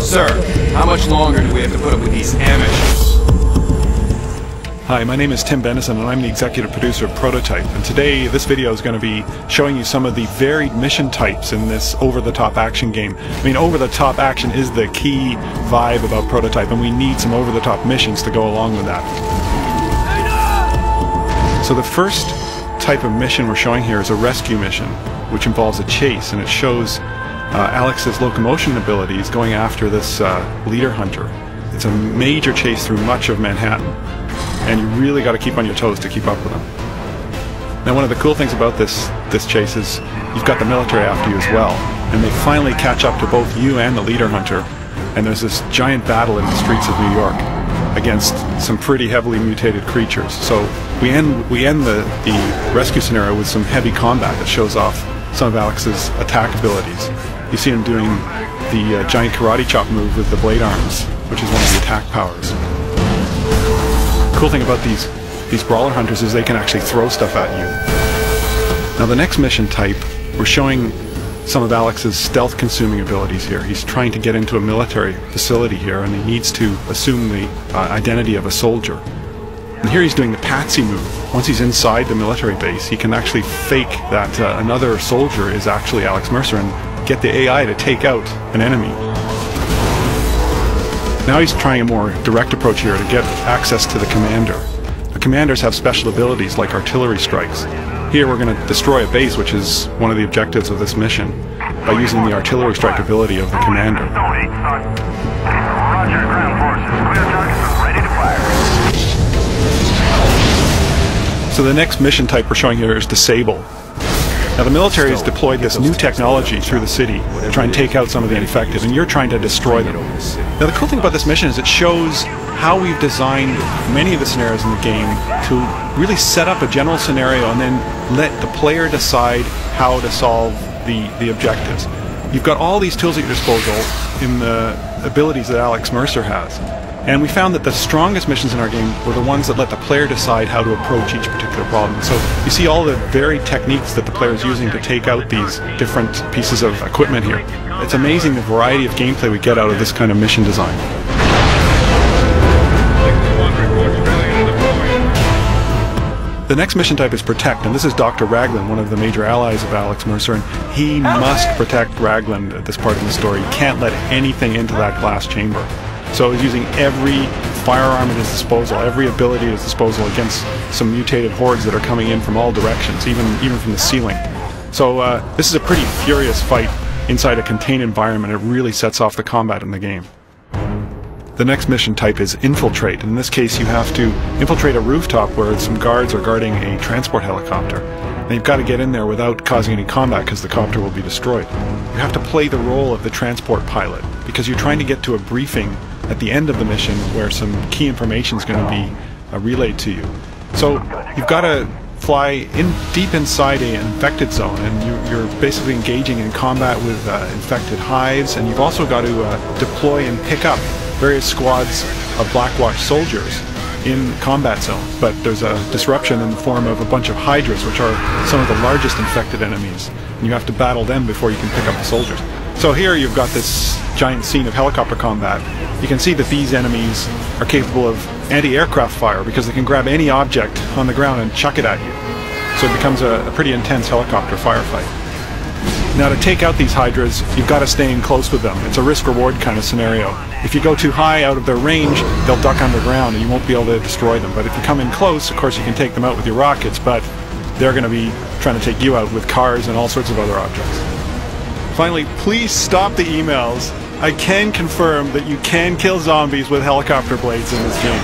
Sir, how much longer do we have to put up with these amateurs? Hi, my name is Tim Bennison and I'm the executive producer of Prototype, and today this video is going to be showing you some of the varied mission types in this over-the-top action game. I mean, over-the-top action is the key vibe about Prototype, and we need some over-the-top missions to go along with that. So the first type of mission we're showing here is a rescue mission, which involves a chase, and it shows Alex's locomotion abilities going after this leader hunter. It's a major chase through much of Manhattan, and you really got to keep on your toes to keep up with them. Now, one of the cool things about this chase is you've got the military after you as well, and they finally catch up to both you and the leader hunter, and there's this giant battle in the streets of New York against some pretty heavily mutated creatures. So we end the rescue scenario with some heavy combat that shows off some of Alex's attack abilities. You see him doing the giant karate chop move with the blade arms, which is one of the attack powers. The cool thing about these brawler hunters is they can actually throw stuff at you. Now, the next mission type, we're showing some of Alex's stealth consuming abilities here. He's trying to get into a military facility here, and he needs to assume the identity of a soldier. And here he's doing the patsy move. Once he's inside the military base, he can actually fake that another soldier is actually Alex Mercer and get the AI to take out an enemy. Now he's trying a more direct approach here to get access to the commander. The commanders have special abilities like artillery strikes. Here we're going to destroy a base, which is one of the objectives of this mission, by using the artillery strike ability of the commander. Roger, ground forces. Clear target, ready to fire. So the next mission type we're showing here is Disable. Now, the military has deployed this new technology through the city to try and take out some of the infected, and you're trying to destroy them. Now, the cool thing about this mission is it shows how we've designed many of the scenarios in the game to really set up a general scenario and then let the player decide how to solve the objectives. You've got all these tools at your disposal in the abilities that Alex Mercer has. And we found that the strongest missions in our game were the ones that let the player decide how to approach each particular problem. So you see all the varied techniques that the player is using to take out these different pieces of equipment here. It's amazing the variety of gameplay we get out of this kind of mission design. The next mission type is Protect, and this is Dr. Raglan, one of the major allies of Alex Mercer, and he must protect Raglan at this part of the story. He can't let anything into that glass chamber. So he's using every firearm at his disposal, every ability at his disposal against some mutated hordes that are coming in from all directions, even from the ceiling. So this is a pretty furious fight inside a contained environment. It really sets off the combat in the game. The next mission type is Infiltrate. In this case, you have to infiltrate a rooftop where some guards are guarding a transport helicopter. And you've got to get in there without causing any combat because the copter will be destroyed. You have to play the role of the transport pilot because you're trying to get to a briefing at the end of the mission where some key information is going to be relayed to you. So you've got to fly deep inside an infected zone, and you're basically engaging in combat with infected hives, and you've also got to deploy and pick up various squads of Blackwatch soldiers in combat zones. But there's a disruption in the form of a bunch of hydras, which are some of the largest infected enemies, and you have to battle them before you can pick up the soldiers. So here you've got this giant scene of helicopter combat. You can see that these enemies are capable of anti-aircraft fire because they can grab any object on the ground and chuck it at you. So it becomes a pretty intense helicopter firefight. Now, to take out these hydras, you've got to stay in close with them. It's a risk-reward kind of scenario. If you go too high out of their range, they'll duck underground and you won't be able to destroy them. But if you come in close, of course you can take them out with your rockets, but they're going to be trying to take you out with cars and all sorts of other objects. Finally, please stop the emails. I can confirm that you can kill zombies with helicopter blades in this game.